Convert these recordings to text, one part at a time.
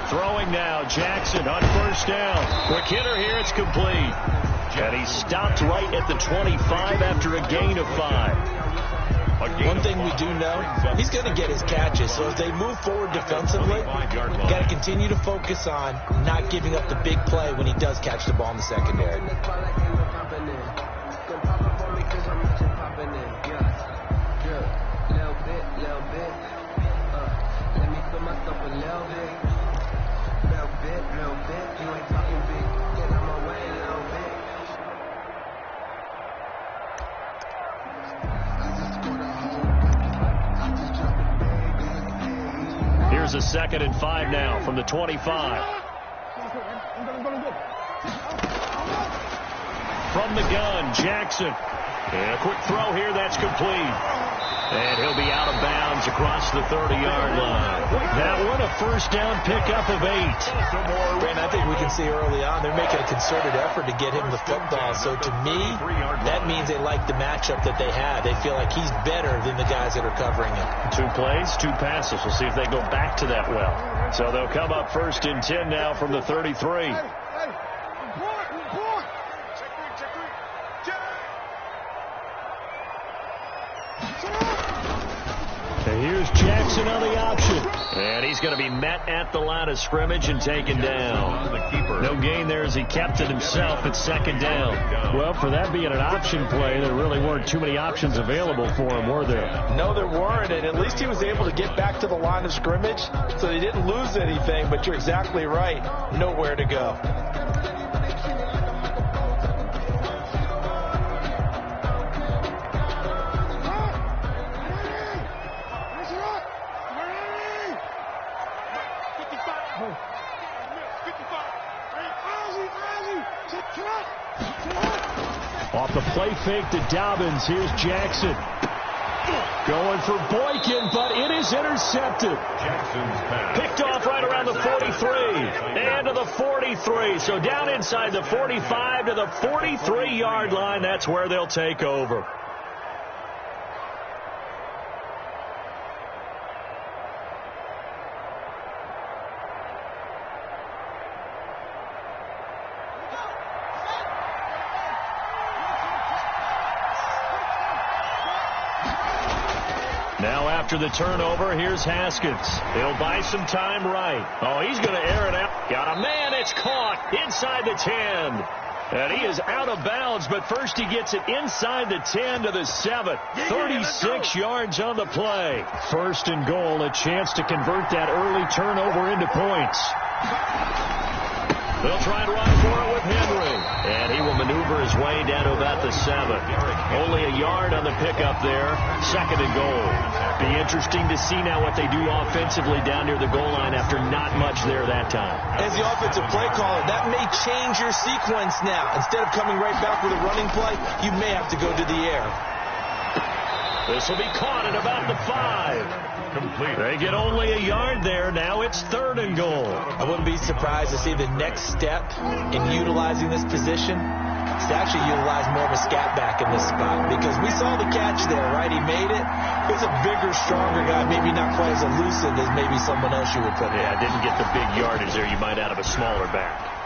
Throwing now, Jackson on first down. Quick hitter here, it's complete. And he stopped right at the 25 after a gain of 5. One thing we do know, he's going to get his catches. So as they move forward defensively, got to continue to focus on not giving up the big play when he does catch the ball in the secondary. Here's a 2nd and 5 now from the 25. From the gun, Jackson. And a quick throw here, that's complete. And he'll be out of bounds across the 30-yard line. That one, a first down pickup of 8. And I think we can see early on they're making a concerted effort to get him the football. So to me, that means they like the matchup that they have. They feel like he's better than the guys that are covering him. 2 plays, 2 passes. We'll see if they go back to that well. So they'll come up 1st and 10 now from the 33. Here's Jackson on the option. And he's going to be met at the line of scrimmage and taken down. No gain there as he kept it himself at 2nd down. Well, for that being an option play, there really weren't too many options available for him, were there? No, there weren't. And at least he was able to get back to the line of scrimmage. So he didn't lose anything, but you're exactly right. Nowhere to go. Off the play fake to Dobbins. Here's Jackson. Going for Boykin, but it is intercepted. Picked off right around the 43. And to the 43. So down inside the 45 to the 43-yard line. That's where they'll take over. Now after the turnover, here's Haskins. He'll buy some time right. Oh, he's going to air it out. Got a man. It's caught inside the 10. And he is out of bounds, but first he gets it inside the 10 to the 7. 36 yards on the play. 1st and goal, a chance to convert that early turnover into points. They'll try and run for it with Henry. And he will maneuver his way down to about the 7. Only a yard on the pickup there. 2nd and goal. Be interesting to see now what they do offensively down near the goal line after not much there that time. As the offensive play caller, that may change your sequence now. Instead of coming right back with a running play, you may have to go to the air. This will be caught at about the 5. Complete. They get only a yard there. Now it's 3rd and goal. I wouldn't be surprised to see the next step in utilizing this position is to actually utilize more of a scat back in this spot, because we saw the catch there, right? He made it. He's a bigger, stronger guy, maybe not quite as elusive as maybe someone else you would put there. Yeah, didn't get the big yardage there you might out of a smaller back.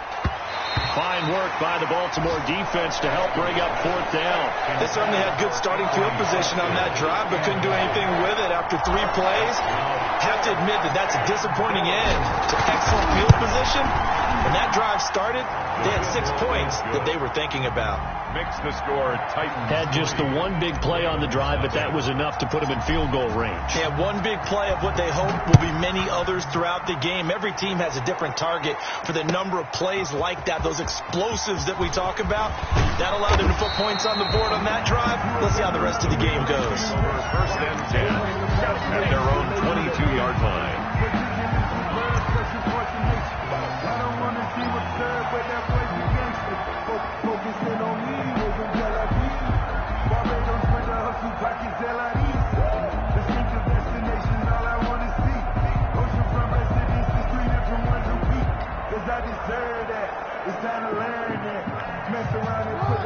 Fine work by the Baltimore defense to help bring up 4th down. They certainly had good starting field position on that drive, but couldn't do anything with it after 3 plays. Have to admit that that's a disappointing end to excellent field position. When that drive started, they had 6 points that they were thinking about. Makes the score Titans. Had just the one big play on the drive, but that was enough to put them in field goal range. Yeah, one big play of what they hope will be many others throughout the game. Every team has a different target for the number of plays like that, those explosives that we talk about. That allowed them to put points on the board on that drive. Let's see how the rest of the game goes. 1st and 10 at their own 22-yard line.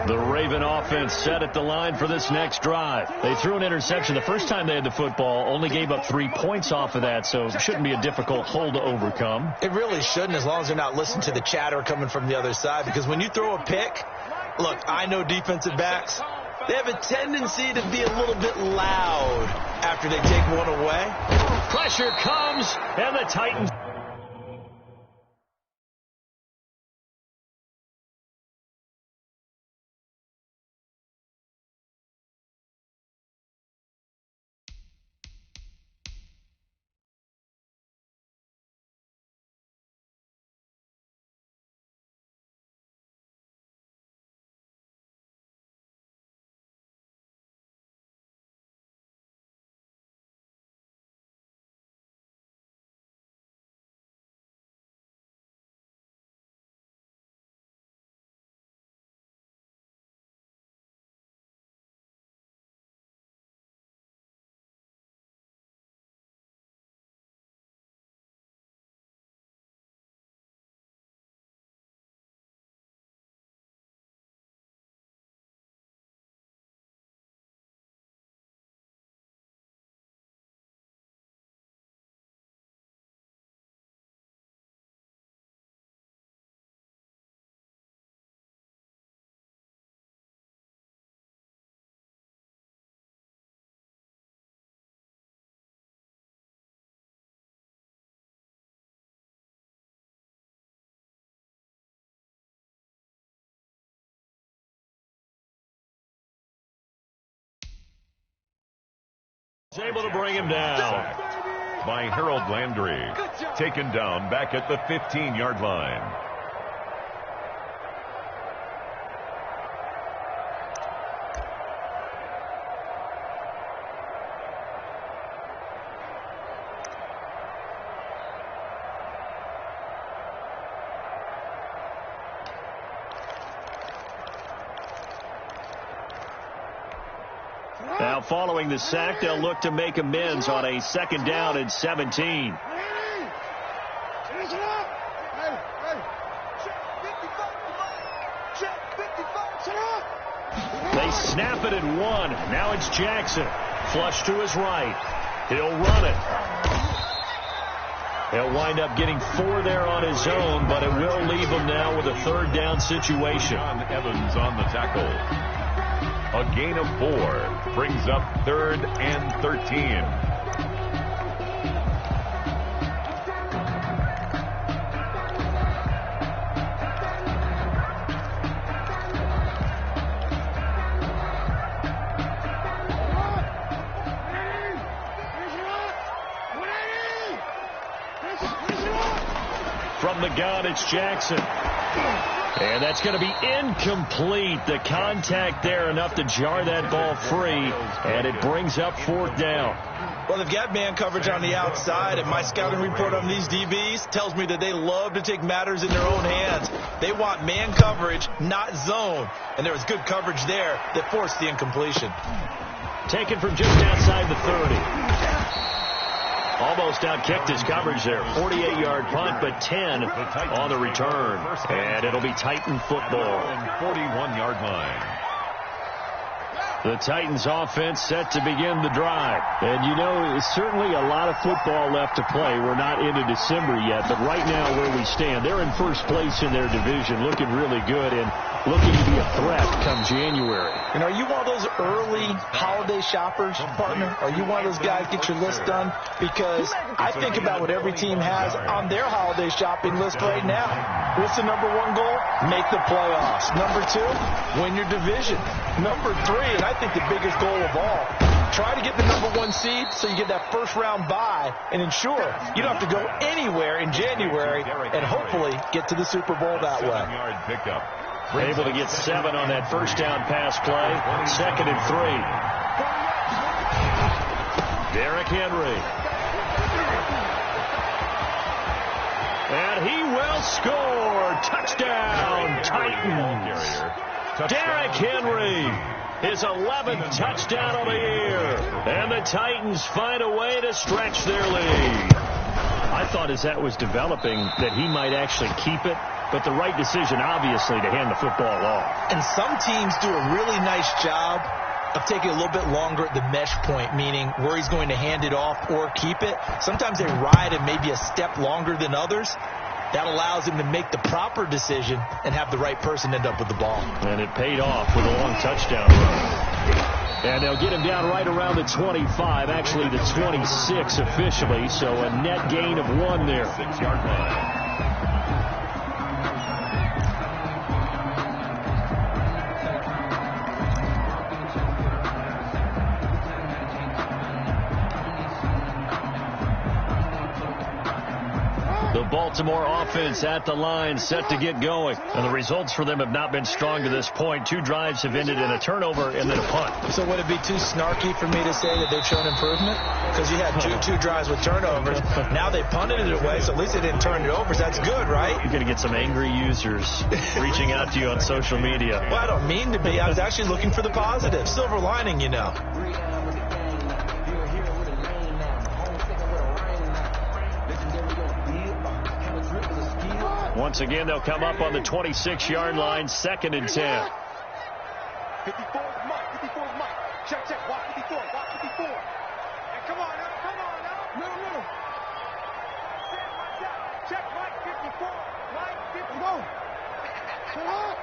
The Raven offense set at the line for this next drive. They threw an interception the first time they had the football, only gave up 3 points off of that, so it shouldn't be a difficult hole to overcome. It really shouldn't, as long as they're not listening to the chatter coming from the other side, because when you throw a pick, look, I know defensive backs, they have a tendency to be a little bit loud after they take one away. Pressure comes, and the Titans... able to bring him down. By Harold Landry. Taken down back at the 15-yard line. Now, following the sack, they'll look to make amends on a 2nd down and 17. They snap it at 1. Now it's Jackson. Flush to his right. He'll run it. He'll wind up getting 4 there on his own, but it will leave him now with a 3rd down situation. John Evans on the tackle. A gain of 4 brings up 3rd and 13. From the gun, it's Jackson. And that's going to be incomplete. The contact there enough to jar that ball free, and it brings up 4th down. Well, they've got man coverage on the outside, and my scouting report on these DBs tells me that they love to take matters in their own hands. They want man coverage, not zone. And there was good coverage there that forced the incompletion. Taken from just outside the 30. Almost outkicked his coverage there. 48-yard punt, but 10 on the return. And it'll be Titan football. 41-yard line. The Titans offense set to begin the drive. And, you know, certainly a lot of football left to play. We're not into December yet, but right now where we stand, they're in first place in their division, looking really good and looking to be a threat come January. And are you one of those early holiday shoppers, partner? Are you one of those guys get your list done? Because I think about what every team has on their holiday shopping list right now. What's the number 1 goal? Make the playoffs. Number 2, win your division. Number 3, and I think the biggest goal of all, try to get the number 1 seed so you get that first round bye and ensure you don't have to go anywhere in January and hopefully get to the Super Bowl that way. Able to get 7 on that first down pass play. 2nd and 3. Derrick Henry. And he will score. Touchdown, Titans. Derrick Henry. His 11th touchdown of the year. And the Titans find a way to stretch their lead. I thought as that was developing that he might actually keep it. but the right decision, obviously, to hand the football off. And some teams do a really nice job of taking a little bit longer at the mesh point, meaning where he's going to hand it off or keep it. Sometimes they ride it maybe a step longer than others. That allows him to make the proper decision and have the right person end up with the ball. And it paid off with a long touchdown run. And they'll get him down right around the 25, actually the 26 officially, so a net gain of 1 there. 6-yard line. Baltimore offense at the line, set to get going. And the results for them have not been strong to this point. 2 drives have ended in a turnover and then a punt. So would it be too snarky for me to say that they've shown improvement? Because you had two drives with turnovers. Now they punted it away, so at least they didn't turn it over. So that's good, right? You're going to get some angry users reaching out to you on social media. Well, I don't mean to be. I was actually looking for the positive. Silver lining, you know. Once again, they'll come up on the 26-yard line, 2nd and 10. 54 is Mike. 54 is Mike. Check. Walk 54. Walk 54. Hey, come on now. No. Check Mike 54. Mike 54. Come on.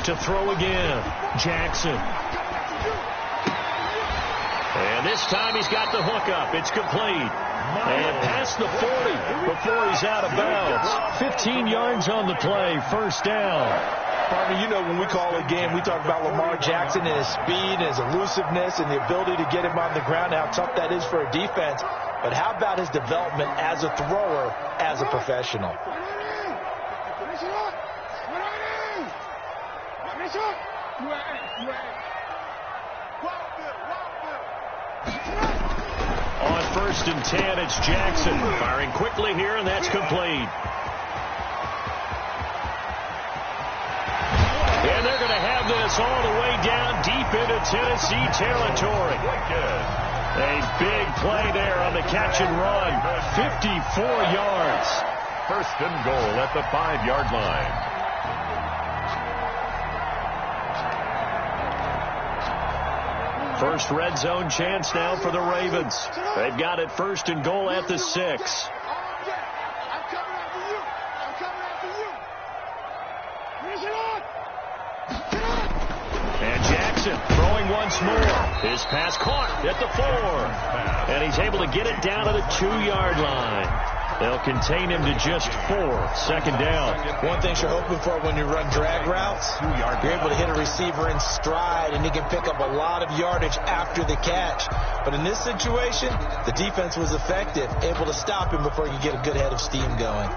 To throw again, Jackson. And this time he's got the hook up. It's complete. And past the 40 before he's out of bounds. 15 yards on the play. First down. Partner, you know when we call a game, we talk about Lamar Jackson and his speed and his elusiveness and the ability to get him on the ground, how tough that is for a defense. But how about his development as a thrower, as a professional? On 1st and 10, it's Jackson. Firing quickly here, and that's complete. And they're going to have this all the way down deep into Tennessee territory. A big play there on the catch and run. 54 yards. 1st and goal at the 5-yard line. First red zone chance now for the Ravens. They've got it 1st and goal at the 6. I'm coming after you. Finish it on. And Jackson throwing once more. His pass caught at the 4. And he's able to get it down to the 2-yard line. They'll contain him to just 4. 2nd down. One thing you're hoping for when you run drag routes, you're able to hit a receiver in stride, and he can pick up a lot of yardage after the catch. But in this situation, the defense was effective, able to stop him before you get a good head of steam going.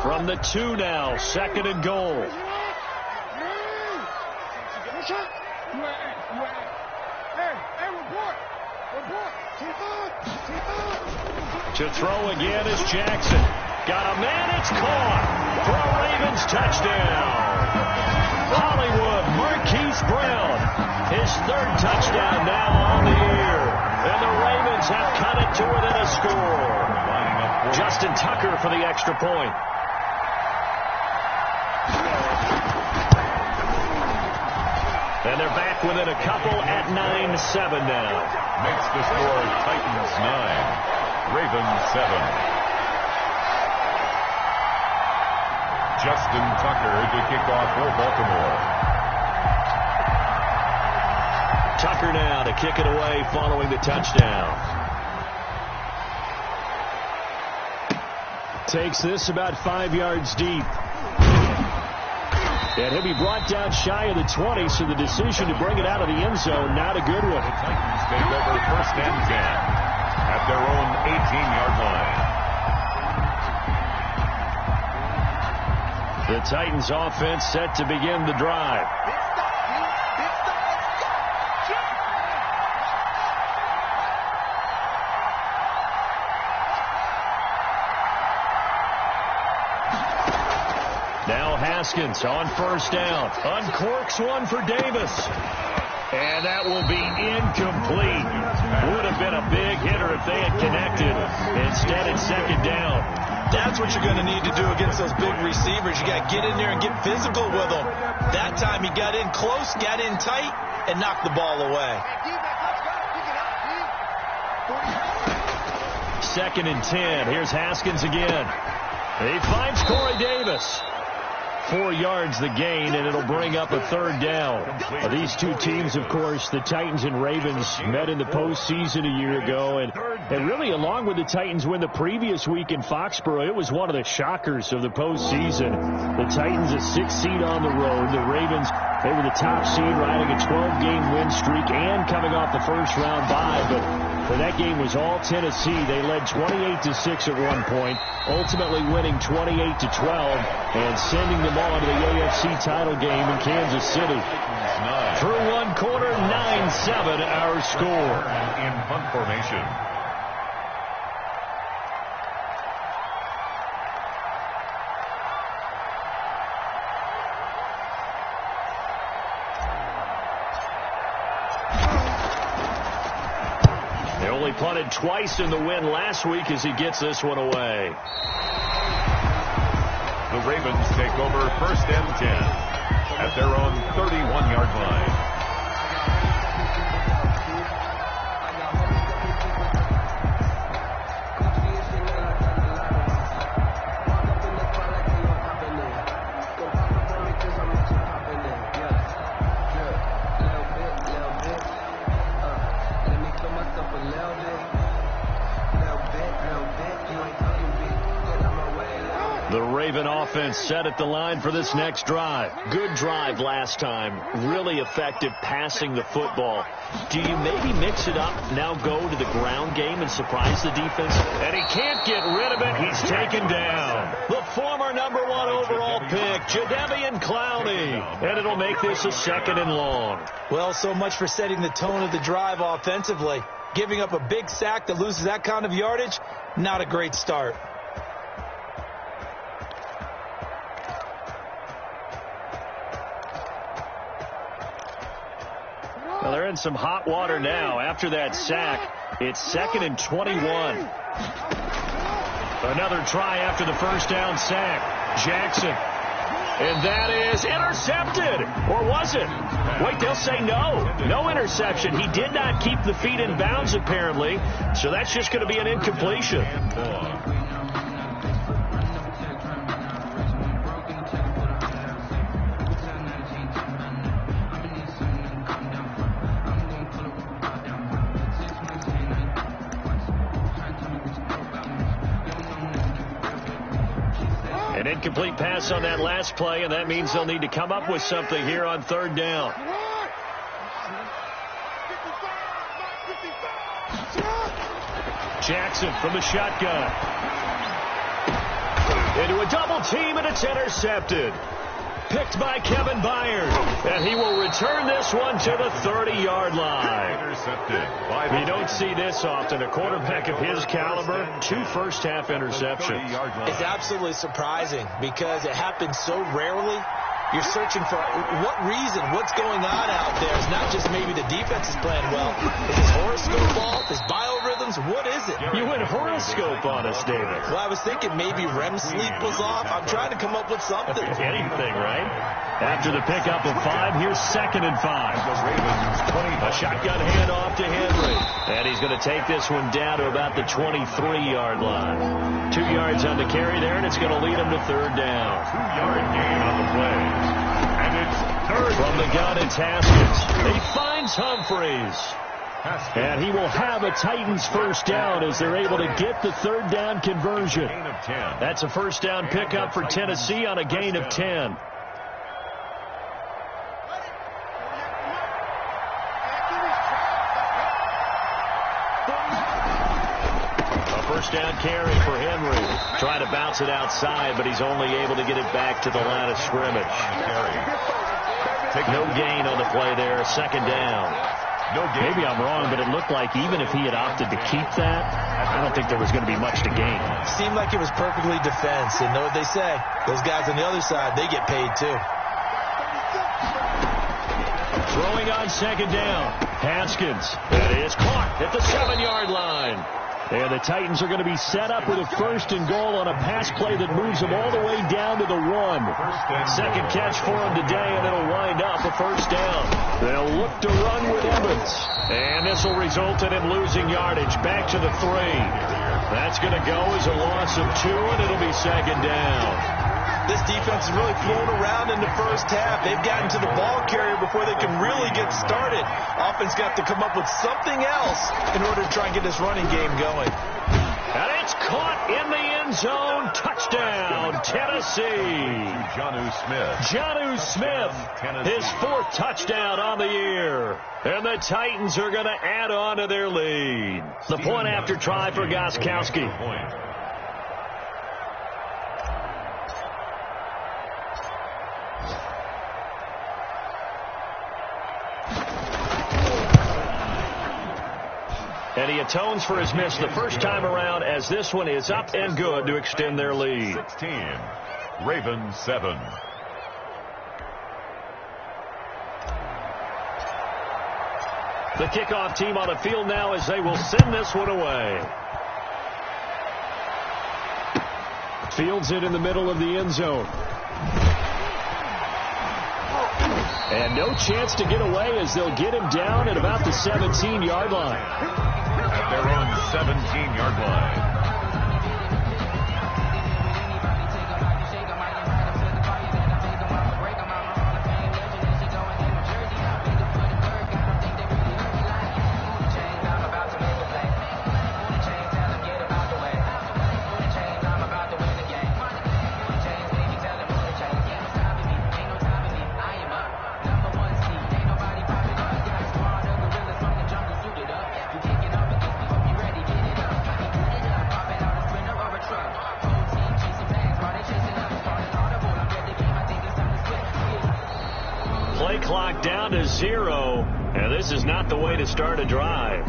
From the 2 now, 2nd and goal. To throw again is Jackson. Got a man, it's caught for a Ravens touchdown. Hollywood Marquise Brown, his 3rd touchdown now on the year. And the Ravens have cut it to within a score. Justin Tucker for the extra point. And they're back within a couple at 9-7 now. Makes the score Titans 9, Ravens 7. Justin Tucker to kick off for Baltimore. Tucker now to kick it away following the touchdown. Takes this about 5 yards deep. And he'll be brought down shy of the 20, so the decision to bring it out of the end zone, not a good one. The Titans take over 1st and 10 at their own 18-yard line. The Titans offense set to begin the drive. Haskins on first down. Uncorks one for Davis. And that will be incomplete. Would have been a big hitter if they had connected. Instead, it's second down. That's what you're going to need to do against those big receivers. You got to get in there and get physical with them. That time he got in close, got in tight, and knocked the ball away. Second and 10. Here's Haskins again. He finds Corey Davis. 4 yards the gain, and it'll bring up a third down. These two teams, of course, the Titans and Ravens, met in the postseason a year ago. And really, along with the Titans win the previous week in Foxborough, it was one of the shockers of the postseason. The Titans a 6th seed on the road. The Ravens, they were the top seed, riding a 12-game win streak and coming off the first-round bye. But that game was all Tennessee. They led 28-6 at one point, ultimately winning 28-12 and sending them on to the AFC title game in Kansas City. Through one quarter, 9-7 our score. In punt formation. They only punted twice in the win last week as he gets this one away. The Ravens take over first and 10 at their own 31-yard line. Offense set at the line for this next drive. Good drive last time. Really effective passing the football. Do you maybe mix it up, now go to the ground game and surprise the defense? And he can't get rid of it. He's taken down. The former #1 overall pick, Jadeveon Clowney. And it'll make this a 2nd and long. Well, so much for setting the tone of the drive offensively. Giving up a big sack that loses that kind of yardage, not a great start. Well, they're in some hot water now. After that sack, it's 2nd and 21. Another try after the first down sack. Jackson. And that is intercepted. Or was it? Wait, they'll say no. No interception. He did not keep the feet in bounds, apparently. So that's just going to be an incompletion. An incomplete pass on that last play, and that means they'll need to come up with something here on third down. Jackson from the shotgun. Into a double team, and it's intercepted. Picked by Kevin Byard, and he will return this one to the 30-yard line. Intercepted. You don't see this often. A quarterback of his caliber, 2 first-half interceptions. It's absolutely surprising because it happens so rarely. You're searching for what reason, what's going on out there. It's not just maybe the defense is playing well. Is his horoscope off? His biorhythms? What is it? You went horoscope on us, David. Well, I was thinking maybe REM sleep was off. I'm trying to come up with something. Anything, right? After the pickup of 5, here's 2nd and 5. A shotgun handoff to Henry. And he's going to take this one down to about the 23-yard line. 2 yards on the carry there, and it's going to lead him to third down. 2-yard gain on the play. And it's third. From the gun, it's Haskins. He finds Humphreys. And he will have a Titans first down as they're able to get the third down conversion. That's a first down pickup for Tennessee on a gain of 10. First down carry for Henry. Trying to bounce it outside, but he's only able to get it back to the line of scrimmage. No gain on the play there. 2nd down. Maybe I'm wrong, but it looked like even if he had opted to keep that, I don't think there was going to be much to gain. Seemed like it was perfectly defense. And know what they say? Those guys on the other side, they get paid too. Throwing on second down. Haskins. That is caught at the 7-yard line. And the Titans are going to be set up with a 1st and goal on a pass play that moves them all the way down to the 1. Second catch for him today, and it'll wind up a 1st down. They'll look to run with Evans. And this will result in him losing yardage back to the 3. That's going to go as a loss of 2, and it'll be 2nd down. This defense is really thrown around in the first half. They've gotten to the ball carrier before they can really get started. Offense got to come up with something else in order to try and get this running game going. And it's caught in the end zone. Touchdown, Tennessee. Jonnu Smith, his 4th touchdown on the year. And the Titans are going to add on to their lead. The point after try for Gostkowski. And he atones for his miss the first time around, as this one is up and good to extend their lead. 16, Ravens 7. The kickoff team on the field now as they will send this one away. Fields it in the middle of the end zone. And no chance to get away as they'll get him down at about the 17-yard line. At their own 17-yard line. Clock down to 0, and this is not the way to start a drive.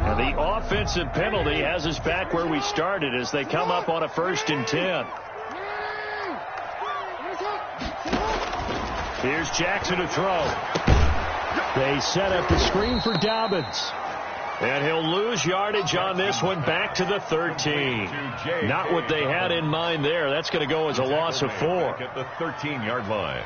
And the offensive penalty has us back where we started as they come up on a 1st and 10. Here's Jackson to throw. They set up the screen for Dobbins. And he'll lose yardage on this one back to the 13. Not what they had in mind there. That's going to go as a loss of 4. At the 13-yard line.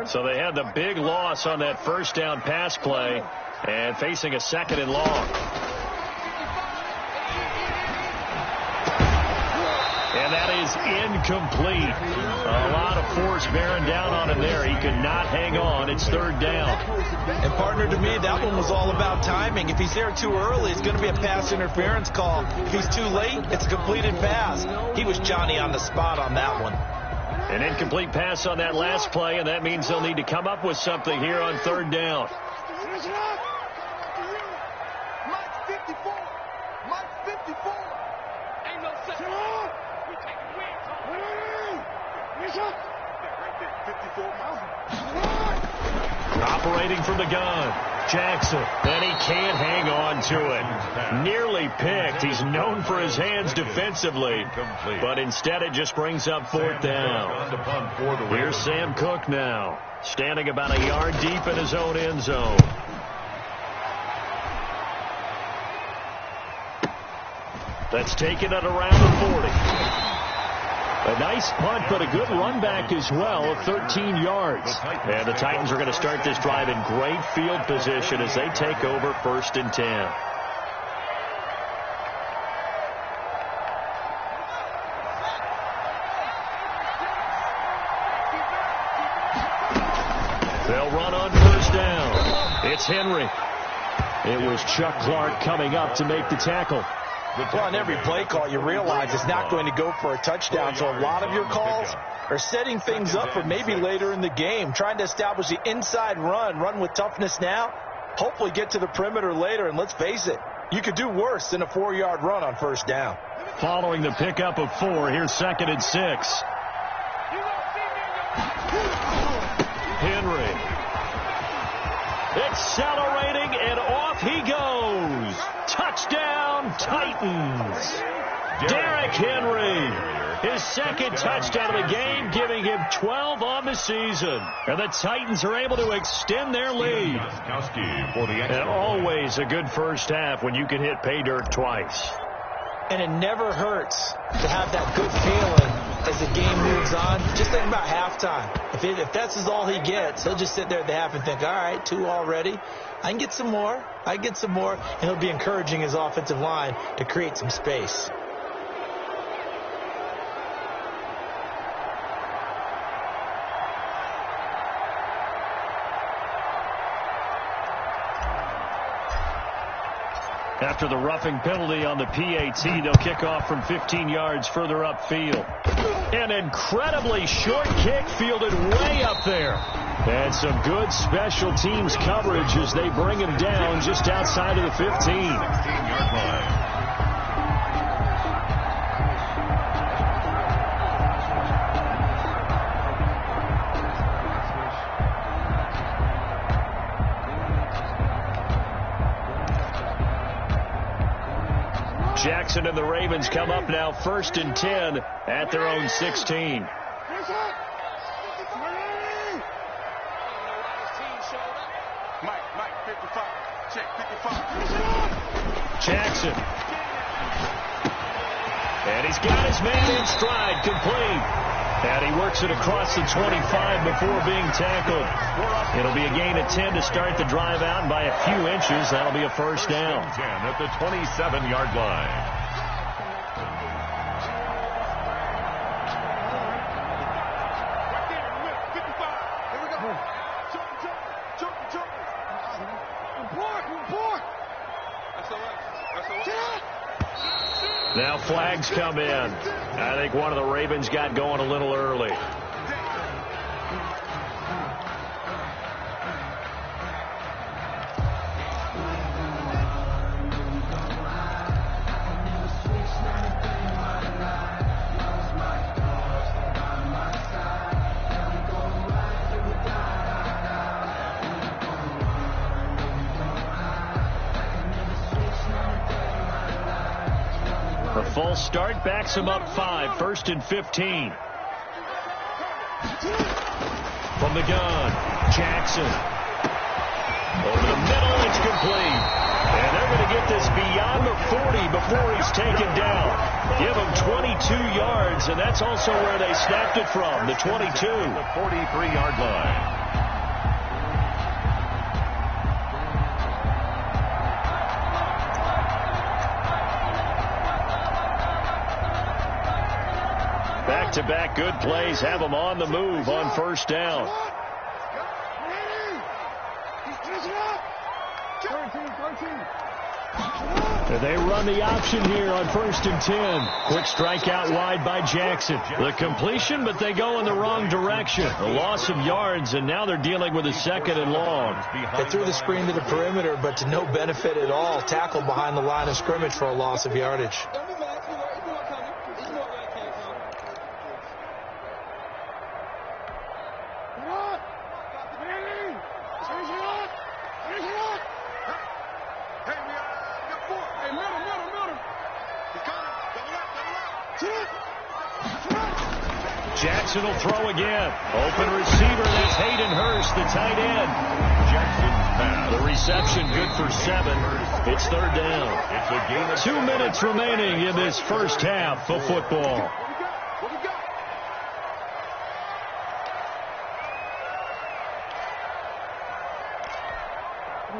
So they had the big loss on that 1st down pass play and facing a 2nd and long. And that is incomplete. A lot of force bearing down on him there. He could not hang on. It's 3rd down. And partner, to me, that one was all about timing. If he's there too early, it's going to be a pass interference call. If he's too late, it's a completed pass. He was Johnny on the spot on that one. An incomplete pass on that last play, and that means they'll need to come up with something here on 3rd down. Operating from the gun, Jackson, and he can't hang on to it. Nearly picked. He's known for his hands defensively, but instead it just brings up 4th down. Here's Sam Cook now, standing about a yard deep in his own end zone. That's taken at around the 40. A nice punt, but a good run back as well of 13 yards. And the Titans are going to start this drive in great field position as they take over 1st and 10. They'll run on 1st down. It's Henry. It was Chuck Clark coming up to make the tackle. Well, on every play call, you realize it's not going to go for a touchdown, so a lot of your calls are setting things up for maybe later in the game, trying to establish the inside run with toughness now, hopefully get to the perimeter later, and let's face it, you could do worse than a 4-yard run on first down. Following the pickup of 4, here's 2nd and 6. Henry. Accelerating, and off he goes. Touchdown, Titans. Derrick Henry, his 2nd touchdown of the game, giving him 12 on the season. And the Titans are able to extend their lead. And always a good first half when you can hit pay dirt twice. And it never hurts to have that good feeling as the game moves on. Just think about halftime. If that's all he gets, he'll just sit there at the half and think, all right, 2 already. I can get some more. And he'll be encouraging his offensive line to create some space. After the roughing penalty on the PAT, they'll kick off from 15 yards further upfield. An incredibly short kick fielded way up there. And some good special teams coverage as they bring him down just outside of the 15. 16-yard line. Jackson and the Ravens come up now 1st and 10 at their own 16. Mike, 55. Check, 55. Jackson. And he's got his man in stride, complete. And he works it across the 25 before being tackled. It'll be a gain of 10 to start the drive out, and by a few inches, that'll be a first down. 10 at the 27-yard line. Now flags come in. I think one of the Ravens got going a little early. A full start backs him up 5, 1st and 15. From the gun, Jackson. Over the middle, it's complete. And they're going to get this beyond the 40 before he's taken down. Give him 22 yards, and that's also where they snapped it from, the 22. The 43-yard line. Back-to-back good plays have them on the move on first down. They run the option here on 1st and 10. Quick strike out wide by Jackson. The completion, but they go in the wrong direction. A loss of yards, and now they're dealing with a 2nd and long. They threw the screen to the perimeter, but to no benefit at all. Tackled behind the line of scrimmage for a loss of yardage. Jackson will throw again. Open receiver, that's Hayden Hurst, the tight end. Jackson's pass. The reception good for 7. It's 3rd down. It's a gain of 2 minutes remaining in this first half of football.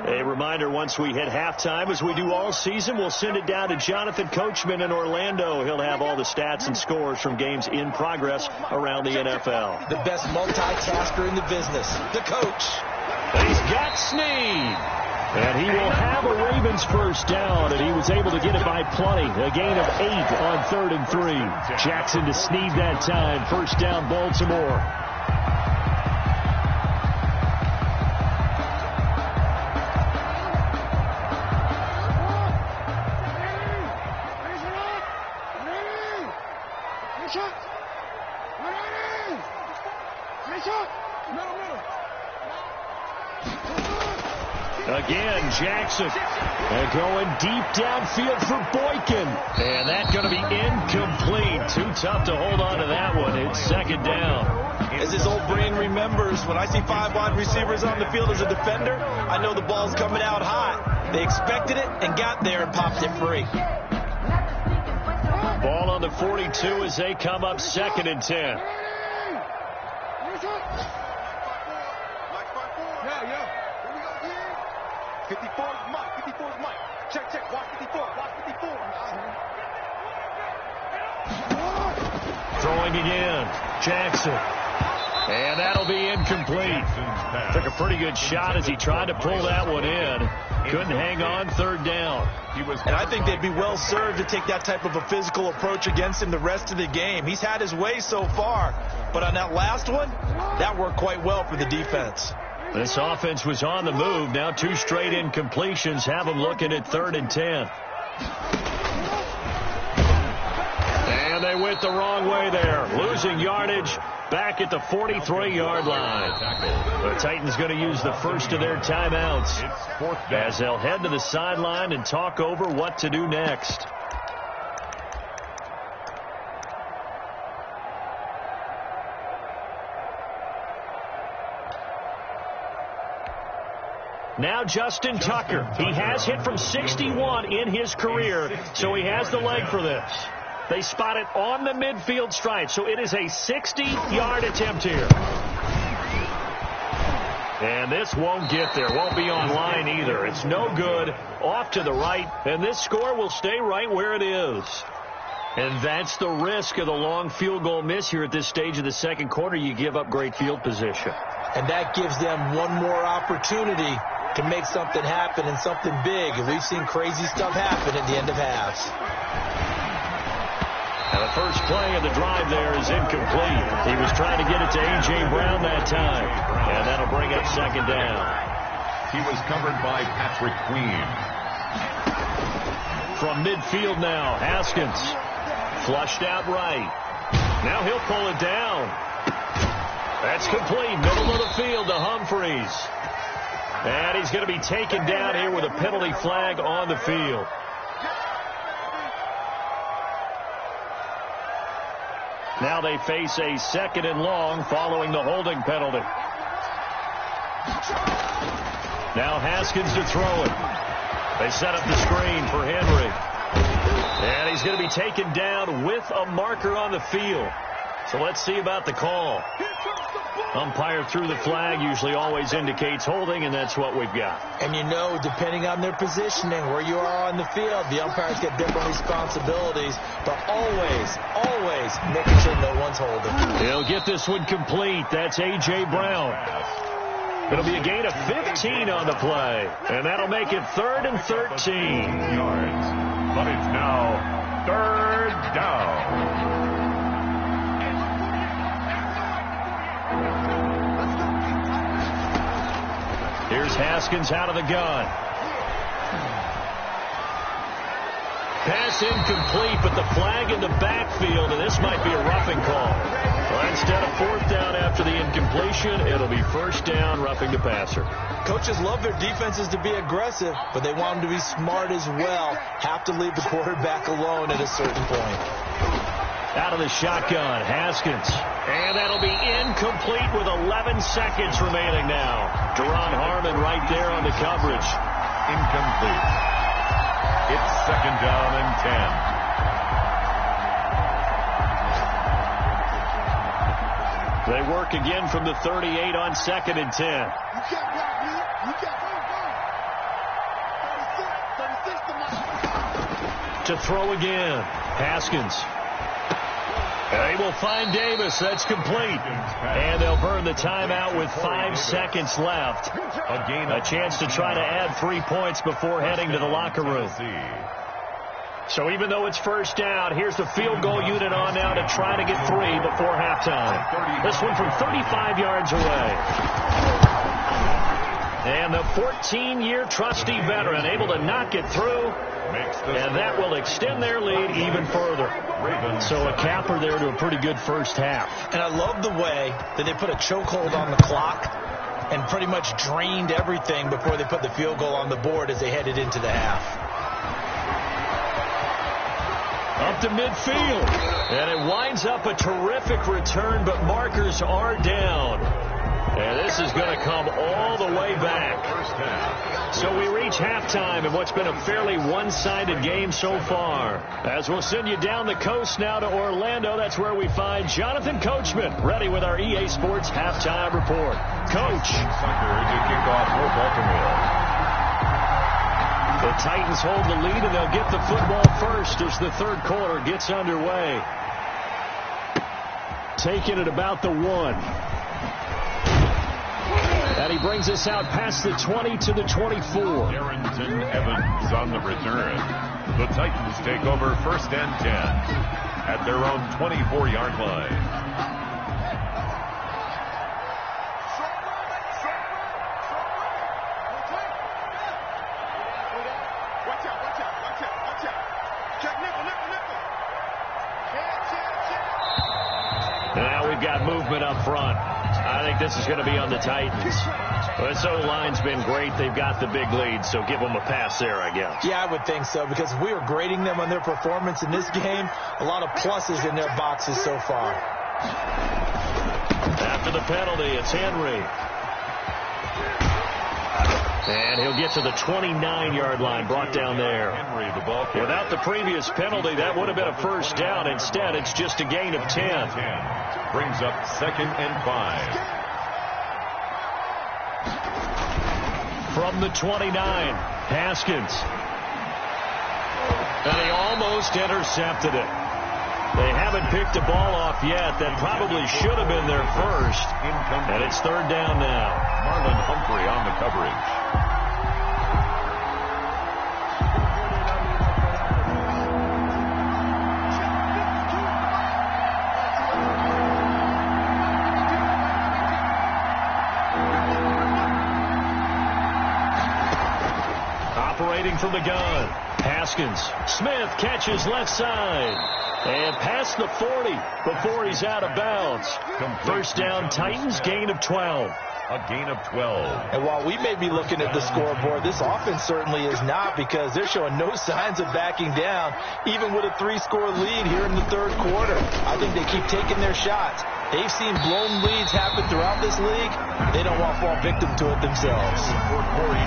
A reminder, once we hit halftime, as we do all season, we'll send it down to Jonathan Coachman in Orlando. He'll have all the stats and scores from games in progress around the NFL. The best multitasker in the business, the coach. He's got Snead. And he will have a Ravens first down, and he was able to get it by plenty. A gain of 8 on 3rd and 3. Jackson to Snead that time. First down, Baltimore. Again, Jackson. And going deep downfield for Boykin. And that's going to be incomplete. Too tough to hold on to that one. It's 2nd down. As his old brain remembers, when I see 5 wide receivers on the field as a defender, I know the ball's coming out hot. They expected it and got there and popped it free. Ball on the 42 as they come up 2nd and 10. 54's Mike. 54's Mike. Check, check. Watch 54. Watch 54. Throwing again. Jackson. And that'll be incomplete. Took a pretty good shot as he tried to pull that one in. Couldn't hang on. 3rd down. And I think they'd be well served to take that type of a physical approach against him the rest of the game. He's had his way so far. But on that last one, that worked quite well for the defense. This offense was on the move. Now 2 straight incompletions have them looking at 3rd and 10. And they went the wrong way there. Losing yardage back at the 43-yard line. The Titans going to use the first of their timeouts as they'll head to the sideline and talk over what to do next. Now Justin Tucker. He has hit from 61 in his career, so he has the leg for this. They spot it on the midfield stripe, so it is a 60-yard attempt here. And this won't get there. Won't be on line either. It's no good. Off to the right, and this score will stay right where it is. And that's the risk of the long field goal miss here at this stage of the 2nd quarter. You give up great field position. And that gives them one more opportunity to make something happen and something big. And we've seen crazy stuff happen at the end of halves. Now the first play of the drive there is incomplete. He was trying to get it to A.J. Brown that time. And that'll bring up 2nd down. He was covered by Patrick Queen. From midfield now, Haskins. Flushed out right. Now he'll pull it down. That's complete. Middle of the field to Humphreys. And he's going to be taken down here with a penalty flag on the field. Now they face a 2nd and long following the holding penalty. Now Haskins to throw it. They set up the screen for Henry. And he's going to be taken down with a marker on the field. So let's see about the call. Umpire threw the flag, usually always indicates holding, and that's what we've got. And you know, depending on their positioning, where you are on the field, the umpires get different responsibilities, but always making sure no one's holding. He'll get this one complete. That's A.J. Brown. It'll be a gain of 15 on the play, and that'll make it 3rd and 13. Yards. But it's now 3rd down. Here's Haskins out of the gun. Pass incomplete, but the flag in the backfield, and this might be a roughing call. Well, instead of 4th down after the incompletion, it'll be 1st down, roughing the passer. Coaches love their defenses to be aggressive, but they want them to be smart as well. Have to leave the quarterback alone at a certain point. Out of the shotgun, Haskins. And that'll be incomplete with 11 seconds remaining now. Deron Harmon right there on the coverage. Incomplete. It's 2nd down and 10. They work again from the 38 on 2nd and 10. To throw again. Haskins. They will find Davis. That's complete. And they'll burn the timeout with 5 seconds left. A chance to try to add 3 points before heading to the locker room. So even though it's first down, here's the field goal unit on now to try to get 3 before halftime. This one from 35 yards away. And the 14-year trusty veteran able to knock it through. And that will extend their lead even further. So a capper there to a pretty good first half. And I love the way that they put a chokehold on the clock and pretty much drained everything before they put the field goal on the board as they headed into the half. Up to midfield. And it winds up a terrific return, but markers are down. And this is going to come all the way back. So we reach halftime in what's been a fairly one-sided game so far. As we'll send you down the coast now to Orlando, that's where we find Jonathan Coachman, ready with our EA Sports Halftime Report. Coach. Sucker to kick off for Baltimore. The Titans hold the lead, and they'll get the football first as the third quarter gets underway. Taking it about the 1. And he brings us out past the 20 to the 24. Darrington Evans on the return. The Titans take over 1st and 10 at their own 24-yard line. Now we've got movement up front. I think this is going to be on the Titans. This O-line's been great. They've got the big lead, so give them a pass there, I guess. Yeah, I would think so, because if we were grading them on their performance in this game, a lot of pluses in their boxes so far. After the penalty, it's Henry. And he'll get to the 29-yard line, brought down there. Henry, the ball carrier. Without the previous penalty, that would have been a first down. Instead, it's just a gain of 10. Brings up 2nd and 5. From the 29, Haskins. And he almost intercepted it. They haven't picked a ball off yet. That probably should have been their first. And it's 3rd down now. Marlon Humphrey on the coverage. From the gun, Haskins. Smith catches left side and past the 40 before he's out of bounds. First down, Titans, gain of 12. A gain of 12. And while we may be looking at the scoreboard, this offense certainly is not, because they're showing no signs of backing down, even with a 3-score lead here in the third quarter. I think they keep taking their shots. They've seen blown leads happen throughout this league. They don't want to fall victim to it themselves.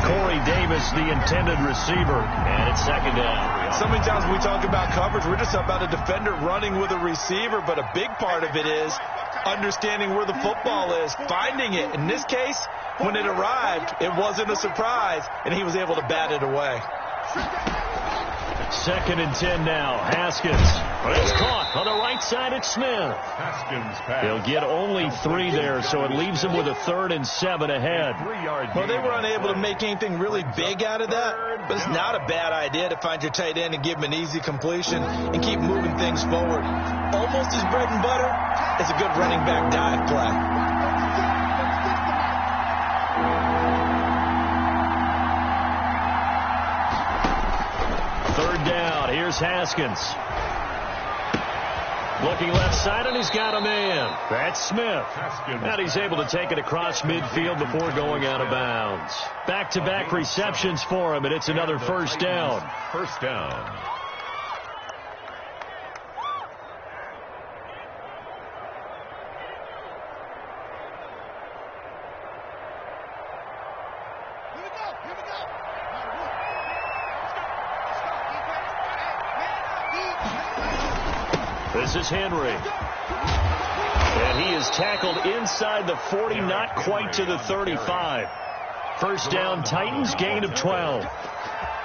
Corey Davis, the intended receiver, and it's 2nd down. So many times when we talk about coverage, we're just about a defender running with a receiver, but a big part of it is understanding where the football is, finding it. In this case, when it arrived, it wasn't a surprise, and he was able to bat it away. 2nd and 10 now. Haskins. But it's caught on the right side. It's Smith. Haskins pass. They'll get only 3 there, so it leaves them with a 3rd and 7 ahead. Well, they were unable to make anything really big out of that, but it's not a bad idea to find your tight end and give him an easy completion and keep moving things forward. Almost his bread and butter. It's a good running back dive play. Here's Haskins. Looking left side, and he's got a man. That's Smith. And he's able to take it across midfield before going out of bounds. Back-to-back receptions for him, and it's another first down. First down. This is Henry. And he is tackled inside the 40, not quite to the 35. First down, Titans, gain of 12.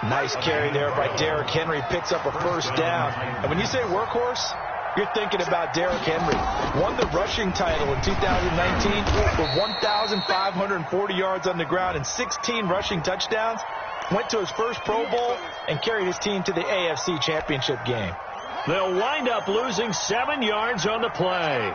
Nice carry there by Derrick Henry. Picks up a first down. And when you say workhorse, You're thinking about Derrick Henry. Won the rushing title in 2019 with 1,540 yards on the ground and 16 rushing touchdowns. Went to his first Pro Bowl and carried his team to the AFC Championship game. They'll wind up losing 7 yards on the play.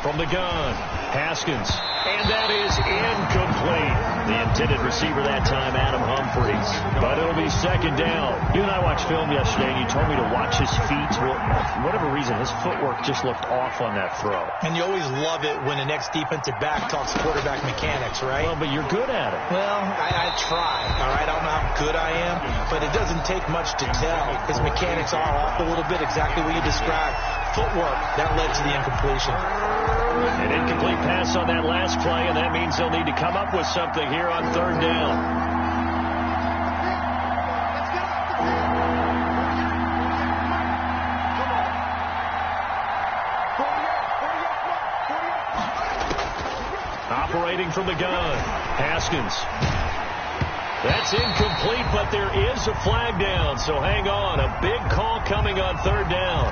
From the gun, Haskins, and that is incomplete. The intended receiver that time, Adam Humphries. But it'll be second down. You and I watched film yesterday, and you told me to watch his feet. Well, for whatever reason, his footwork just looked off on that throw. And you always love it when the next defensive back talks quarterback mechanics, right? Well, but you're good at it. Well, I try, all right? I don't know how good I am, but it doesn't take much to tell. His mechanics are off a little bit, exactly what you described. Footwork, that led to the incompletion. An incomplete pass on that last play, and that means they'll need to come up with something here on third down. Operating from the gun, Haskins. That's incomplete, but there is a flag down, so hang on. A big call coming on third down.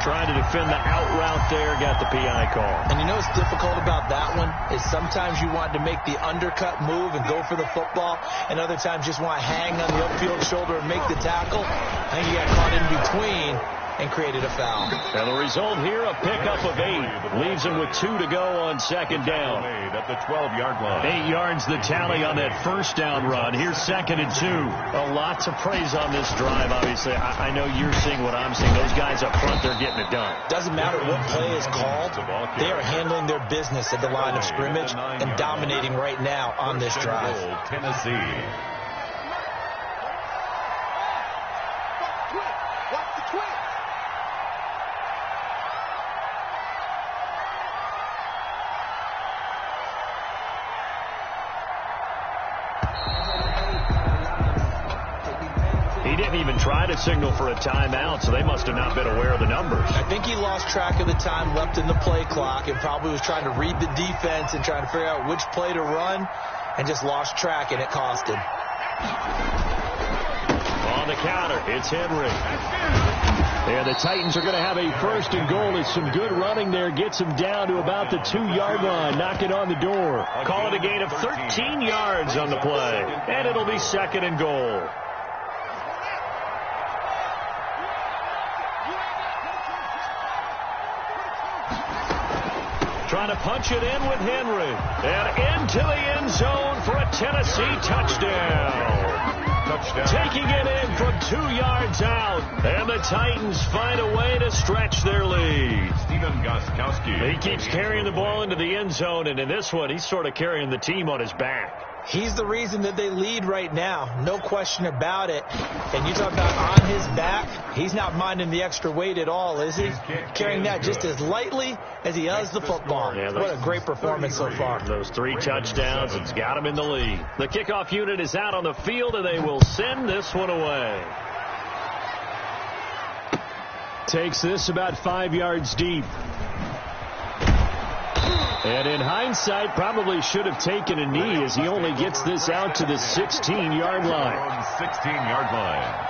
Trying to defend the out route there, got the PI call. And you know what's difficult about that one is sometimes you want to make the undercut move and go for the football, and other times just want to hang on the upfield shoulder and make the tackle. I think he got caught in between and created a foul. And the result here, a pickup of 8. Leaves him with 2 to go on second down. At the 12-yard line. 8 yards the tally on that first down run. Here's second and 2. A lot to praise on this drive, obviously. I know you're seeing what I'm seeing. Those guys up front, they're getting it done. Doesn't matter what play is called. They are handling their business at the line of scrimmage and dominating right now on this drive. Tennessee. He didn't even try to signal for a timeout, so they must have not been aware of the numbers. I think he lost track of the time left in the play clock and probably was trying to read the defense and trying to figure out which play to run and just lost track, and it cost him. On the counter, it's Henry. And the Titans are going to have a first and goal as some good running there gets them down to about the 2-yard line. Knock it on the door. Call it a gain of 13 yards on the play. And it'll be second and goal. Trying to punch it in with Henry. And into the end zone for a Tennessee touchdown. Taking it in from 2 yards out. And the Titans find a way to stretch their lead. Stephen Gostkowski. He keeps carrying the ball into the end zone. And in this one, he's sort of carrying the team on his back. He's the reason that they lead right now. No question about it. And you talk about on his back, he's not minding the extra weight at all, is he? Carrying that just as lightly as he does the football. Yeah, what a great performance so far. Those 3 touchdowns, it's got him in the lead. The kickoff unit is out on the field, and they will send this one away. Takes this about 5 yards deep. And in hindsight, probably should have taken a knee as he only gets this out to the 16-yard line. 16-yard line.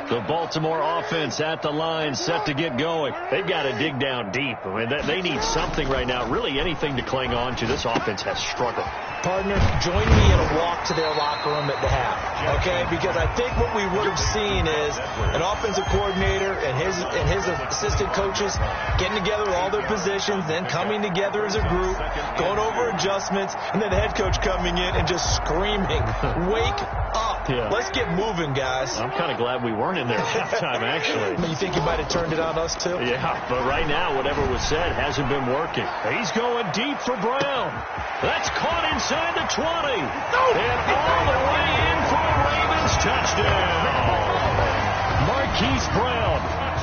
The Baltimore offense at the line, set to get going. They've got to dig down deep. I mean, they need something right now, really anything to cling on to. This offense has struggled. Partner, join me in a walk to their locker room at the half, okay? Because I think what we would have seen is an offensive coordinator and his assistant coaches getting together with all their positions, then coming together as a group, going over adjustments, and then the head coach coming in and just screaming, "Wake up. Yeah. Let's get moving, guys." I'm kind of glad we weren't in there at halftime, actually. You think you might have turned it on us, too? Yeah, but right now, whatever was said hasn't been working. He's going deep for Brown. That's caught inside the 20. And all the way in for a Ravens touchdown. Marquise Brown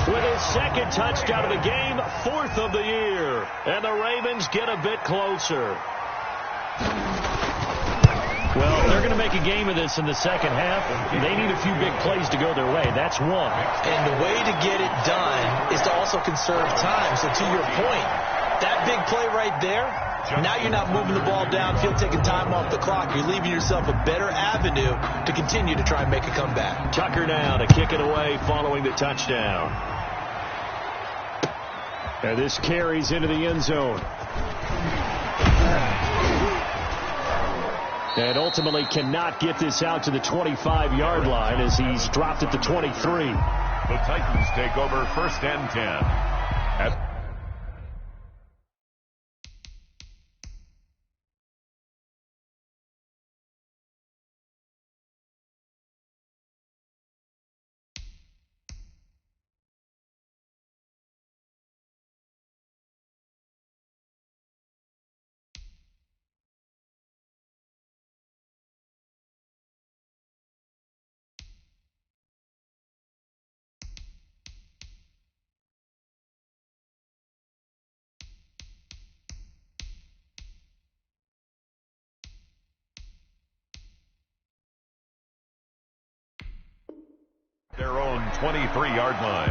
with his second touchdown of the game, 4th of the year. And the Ravens get a bit closer. Well, they're going to make a game of this in the second half, they need a few big plays to go their way. That's one. And the way to get it done is to also conserve time. So to your point, that big play right there, now you're not moving the ball downfield, taking time off the clock. You're leaving yourself a better avenue to continue to try and make a comeback. Tucker now to kick it away following the touchdown. And this carries into the end zone. And ultimately cannot get this out to the 25-yard line as he's dropped at the 23. The Titans take over 1st and 10. At their own 23-yard line.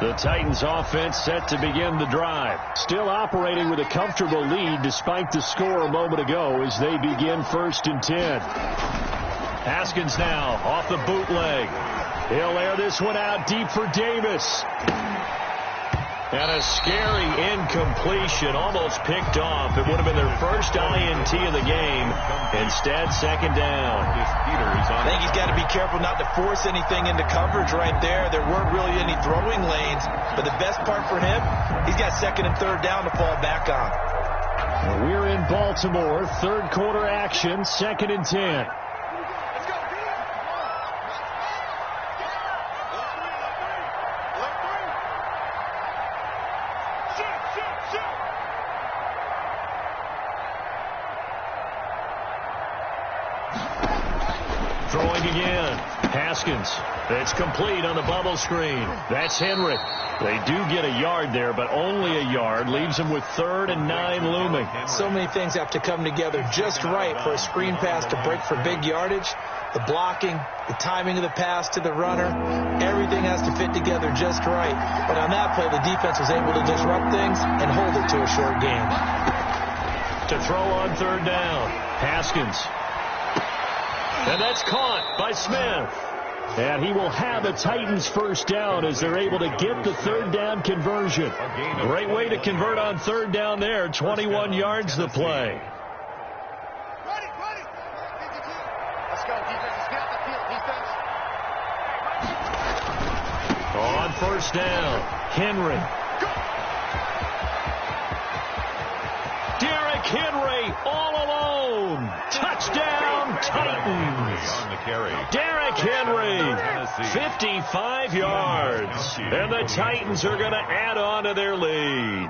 The Titans offense set to begin the drive. Still operating with a comfortable lead despite the score a moment ago as they begin 1st and 10. Haskins now off the bootleg. He'll air this one out deep for Davis. And a scary incompletion, almost picked off. It would have been their first INT of the game. Instead, 2nd down. I think he's got to be careful not to force anything into coverage right there. There weren't really any throwing lanes. But the best part for him, he's got 2nd and 3rd down to fall back on. We're in Baltimore. 3rd quarter action, 2nd and 10. Throwing again. Haskins. It's complete on the bubble screen. That's Henry. They do get a yard there, but only a yard. Leaves them with 3rd and 9 looming. So many things have to come together just right for a screen pass to break for big yardage. The blocking, the timing of the pass to the runner, everything has to fit together just right. But on that play, the defense was able to disrupt things and hold it to a short game. To throw on 3rd down. Haskins. And that's caught by Smith. And he will have a Titans 1st down as they're able to get the 3rd down conversion. Great way to convert on 3rd down there. 21 yards the play. Let's go, defense. Let's get out the field, defense. On 1st down, Henry. Derrick Henry all alone. Touchdown, Titans. Derrick Henry, 55 yards. And the Titans are going to add on to their lead.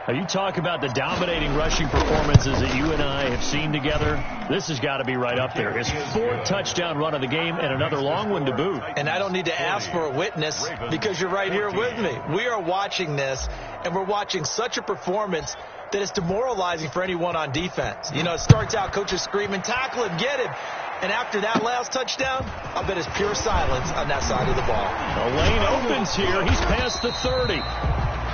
Now, you talk about the dominating rushing performances that you and I have seen together. This has got to be right up there. His 4th touchdown run of the game and another long one to boot. And I don't need to ask for a witness because you're right here with me. We are watching this, and we're watching such a performance that is demoralizing for anyone on defense. You know, it starts out, coaches screaming, tackle him, get him. And after that last touchdown, I'll bet it's pure silence on that side of the ball. A lane opens here. He's past the 30.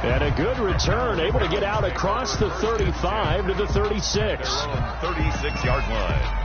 And a good return, able to get out across the 35 to the 36. 36-yard line.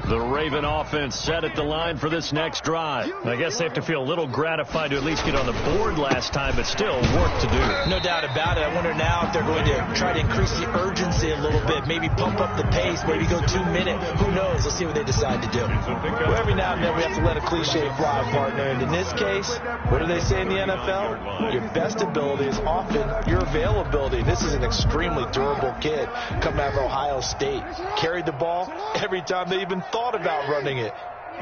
The Raven offense set at the line for this next drive. I guess they have to feel a little gratified to at least get on the board last time, but still work to do. No doubt about it. I wonder now if they're going to try to increase the urgency a little bit, maybe pump up the pace, maybe go 2 minutes. Who knows? Let's see what they decide to do. Well, every now and then we have to let a cliche fly, partner. And in this case, what do they say in the NFL? Your best ability is often your availability. This is an extremely durable kid coming out of Ohio State. Carried the ball every time they even thought about running it.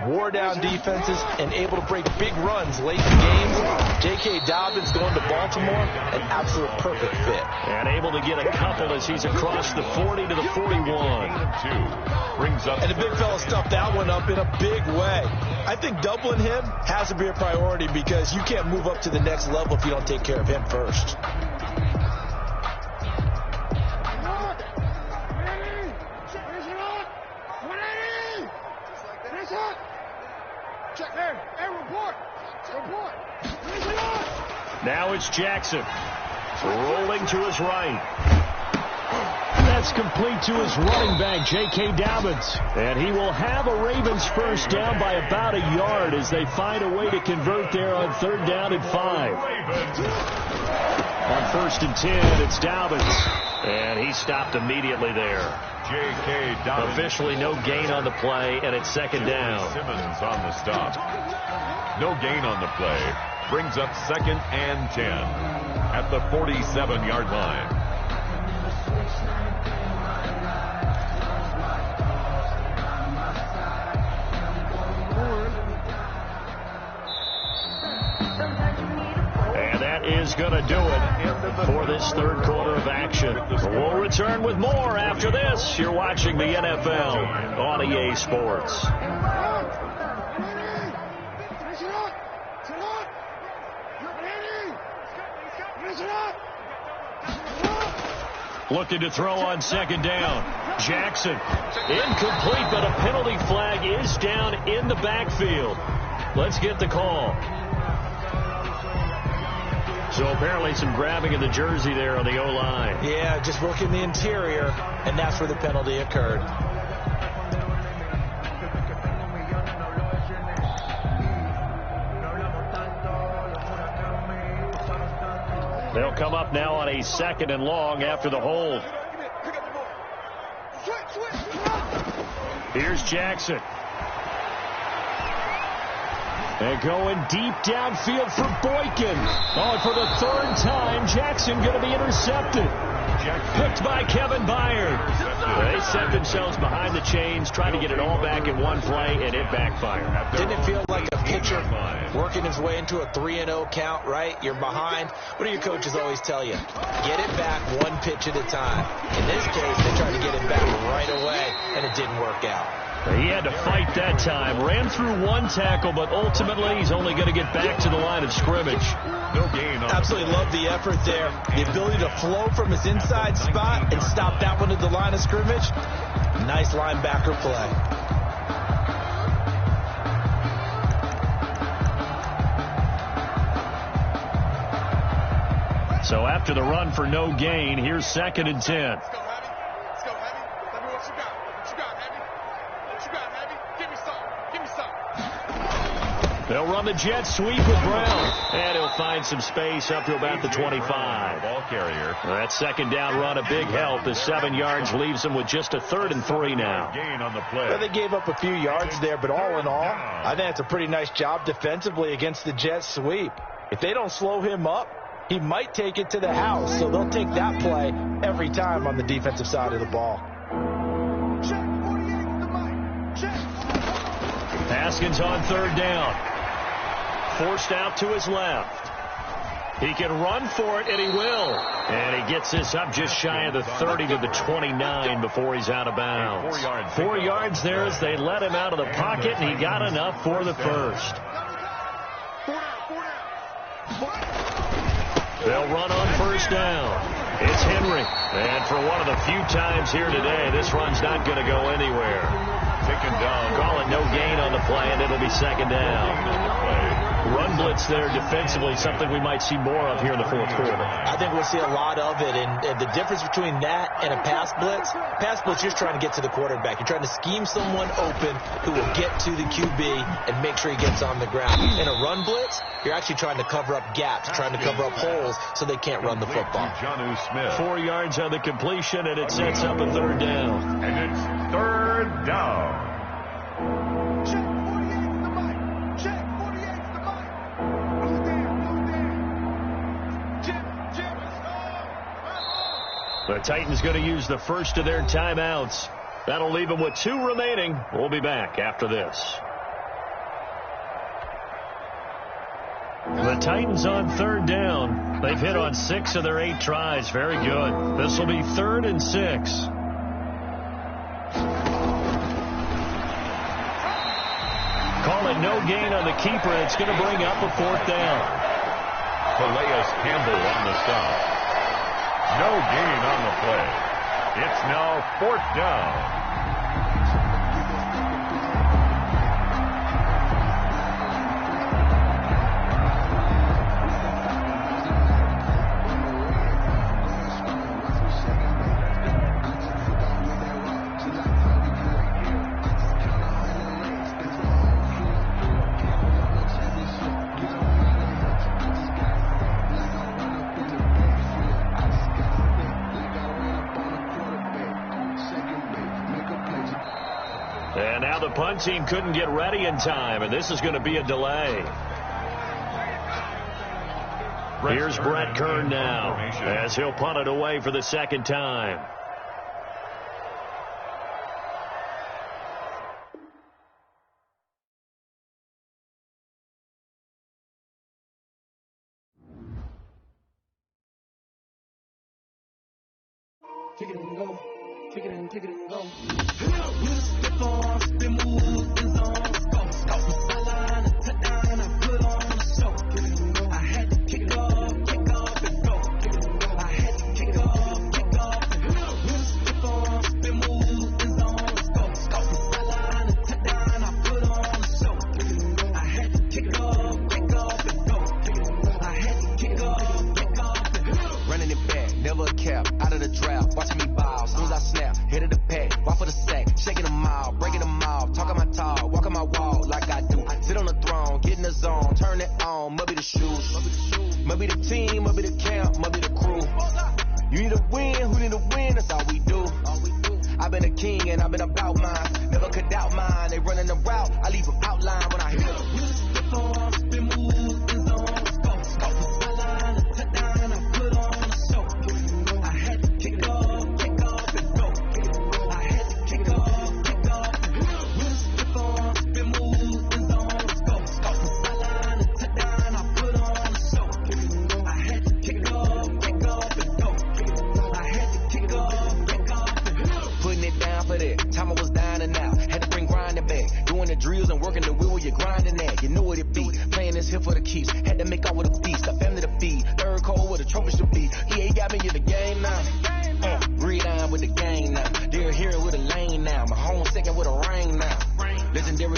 wore down defenses, and able to break big runs late in games. J.K. Dobbins going to Baltimore, an absolute perfect fit. And able to get a couple as he's across the 40 to the 41. Brings up, and the big fella stuffed that one up in a big way. I think doubling him has to be a priority because you can't move up to the next level if you don't take care of him first. Now it's Jackson. Rolling to his right. That's complete to his running back, J.K. Dobbins. And he will have a Ravens first down by about a yard as they find a way to convert there on 3rd down and 5. On 1st and 10, it's Dobbins. And he stopped immediately there. J.K. Dobbins. Officially no gain on the play, and it's 2nd down. Simmons on the stop. No gain on the play. Brings up 2nd and 10 at the 47-yard line. And that is going to do it for this 3rd quarter of action. We'll return with more after this. You're watching the NFL on EA Sports. Looking to throw on 2nd down. Jackson. Incomplete, but a penalty flag is down in the backfield. Let's get the call. So apparently some grabbing of the jersey there on the O-line. Yeah, just working the interior, and that's where the penalty occurred. They'll come up now on a 2nd and long after the hold. Here's Jackson. And going deep downfield for Boykin. Oh, and for the 3rd time, Jackson going to be intercepted. Picked by Kevin Byard. They set themselves behind the chains, trying to get it all back in one play, and it backfired. Didn't it feel like a pitcher working his way into a 3-0 count, right? You're behind. What do your coaches always tell you? Get it back one pitch at a time. In this case, they tried to get it back right away, and it didn't work out. He had to fight that time. Ran through one tackle, but ultimately he's only going to get back to the line of scrimmage. No gain. Absolutely love the effort there. The ability to flow from his inside spot and stop that one at the line of scrimmage. Nice linebacker play. So after the run for no gain, here's 2nd and 10. Let's go, Heavy. Let's go, Heavy. Tell me what you got. What you got, Heavy? What you got, Heavy? Give me some. Give me some. They'll run the jet sweep with Brown. And he'll find some space up to about the 25. Ball carrier. That 2nd down run, a big help. The 7 yards leaves them with just a 3rd and 3 now. Gain on the play. Well, they gave up a few yards there, but all in all, I think it's a pretty nice job defensively against the jet sweep. If they don't slow him up, he might take it to the house, so they'll take that play every time on the defensive side of the ball. Haskins on 3rd down. Forced out to his left. He can run for it, and he will. And he gets this up just shy of the 30 to the 29 before he's out of bounds. 4 yards there as they let him out of the pocket, and he got enough for the first. They'll run on 1st down. It's Henry. And for one of the few times here today, this run's not going to go anywhere. Taken down. Call it no gain on the play, and it'll be 2nd down. Run blitz there defensively, something we might see more of here in the 4th quarter. I think we'll see a lot of it, and the difference between that and a pass blitz, you're just trying to get to the quarterback. You're trying to scheme someone open who will get to the QB and make sure he gets on the ground. In a run blitz, you're actually trying to cover up gaps, trying to cover up holes so they can't run the football. Jonnu Smith. 4 yards on the completion, and it sets up a 3rd down. And it's 3rd down. The Titans going to use the first of their timeouts. That'll leave them with 2 remaining. We'll be back after this. The Titans on third down. They've hit on 6 of their 8 tries. Very good. This will be 3rd and 6. Call it no gain on the keeper. It's going to bring up a 4th down. Calais Campbell on the stop. No gain on the play. It's now 4th down. And now the punt team couldn't get ready in time, and this is going to be a delay. Here's Brett Kern now, as he'll punt it away for the 2nd time. Kick it and go. Kick it and go.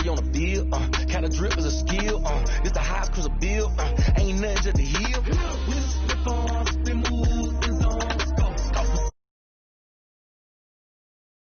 On the bill, kind of drip is a skill. This the highest cruiser bill. Ain't nothing just to heal.